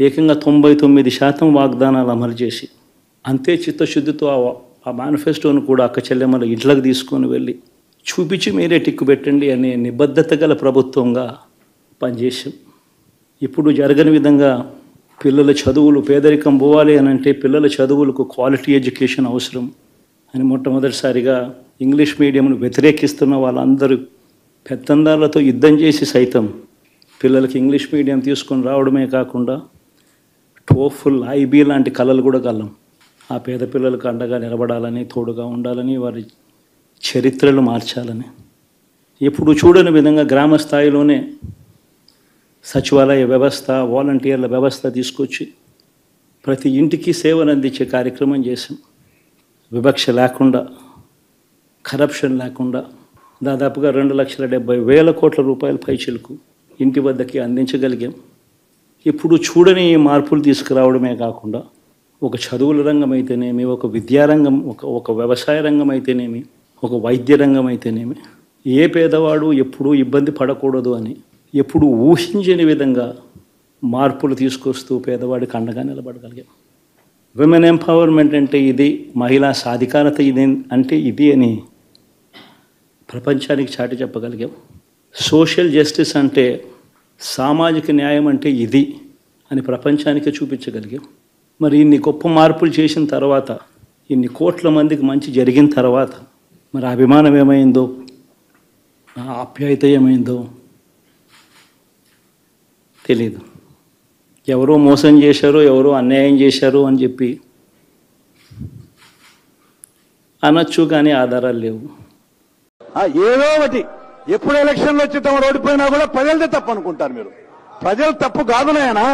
ఏకంగా 99% వాగ్దానాలు అమలు చేసి అంతే చిత్తశుద్ధితో ఆ మేనిఫెస్టోను కూడా అక్క చెల్లెమ్మల ఇంట్లోకి తీసుకొని వెళ్ళి చూపించి మీరే టిక్కు పెట్టండి అనే నిబద్ధత గల ప్రభుత్వంగా పనిచేసాం. ఇప్పుడు జరగని విధంగా పిల్లల చదువులు పేదరికం పోవాలి అని అంటే పిల్లల చదువులకు క్వాలిటీ ఎడ్యుకేషన్ అవసరం అని మొట్టమొదటిసారిగా ఇంగ్లీష్ మీడియంను వ్యతిరేకిస్తున్న వాళ్ళందరూ పెత్తందారులతో యుద్ధం చేసి సైతం పిల్లలకి ఇంగ్లీష్ మీడియం తీసుకొని రావడమే కాకుండా టోఫుల్ ఐబీ లాంటి కళలు కూడా కలం ఆ పేద పిల్లలకు అండగా నిలబడాలని తోడుగా ఉండాలని వారి చరిత్రలు మార్చాలని ఎప్పుడు చూడని విధంగా గ్రామ స్థాయిలోనే సచివాలయ వ్యవస్థ వాలంటీర్ల వ్యవస్థ తీసుకొచ్చి ప్రతి ఇంటికి సేవలు అందించే కార్యక్రమం చేశాం. వివక్ష లేకుండా కరప్షన్ లేకుండా దాదాపుగా 2,70,000 కోట్ల రూపాయల పైచిలకు ఇంటి వద్దకి అందించగలిగాం. ఇప్పుడు చూడని మార్పులు తీసుకురావడమే కాకుండా ఒక చదువుల రంగం అయితేనేమి, ఒక విద్యారంగం, ఒక వ్యవసాయ రంగం అయితేనేమి, ఒక వైద్య రంగం అయితేనేమి ఏ పేదవాడు ఎప్పుడూ ఇబ్బంది పడకూడదు అని ఎప్పుడు ఊహించని విధంగా మార్పులు తీసుకొస్తూ పేదవాడికి అండగా నిలబడగలిగాం. విమెన్ ఎంపవర్మెంట్ అంటే ఇది, మహిళా సాధికారత ఇది అంటే ఇది అని ప్రపంచానికి చాటి చెప్పగలిగాం. సోషల్ జస్టిస్ అంటే సామాజిక న్యాయం అంటే ఇది అని ప్రపంచానికి చూపించగలిగాం. మరి ఇన్ని గొప్ప మార్పులు చేసిన తర్వాత, ఇన్ని కోట్ల మందికి మంచి జరిగిన తర్వాత మరి అభిమానం ఏమైందో, ఆప్యాయత ఏమైందో తెలీదు. ఎవరో మోసం చేశారో, ఎవరో అన్యాయం చేశారో అని చెప్పి అనొచ్చు, కానీ ఆధారాలు లేవు. ఏదో ఒకటి ఎప్పుడు ఎలక్షన్లు వచ్చి తమ ఓడిపోయినా కూడా ప్రజలదే తప్పు అనుకుంటారు మీరు. ప్రజలు తప్పు కాదు నాయనా,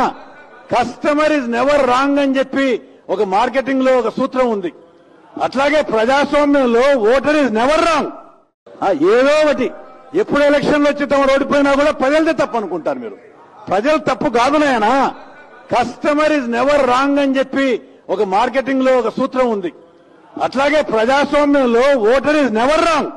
కస్టమర్ ఇస్ నెవర్ రాంగ్ అని చెప్పి ఒక మార్కెటింగ్ లో ఒక సూత్రం ఉంది. అట్లాగే ప్రజాస్వామ్యంలో ఓటర్ ఇస్ నెవర్ రాంగ్. ఏదో ఒకటి ఎప్పుడు ఎలక్షన్లు వచ్చి తమ ఓడిపోయినా కూడా ప్రజలదే తప్పు అనుకుంటారు మీరు. ప్రజలు తప్పు కాదు నాయనా, కస్టమర్ ఇస్ నెవర్ రాంగ్ అని చెప్పి ఒక మార్కెటింగ్ లో ఒక సూత్రం ఉంది. అట్లాగే ప్రజాస్వామ్యంలో ఓటర్ ఇస్ నెవర్ రాంగ్.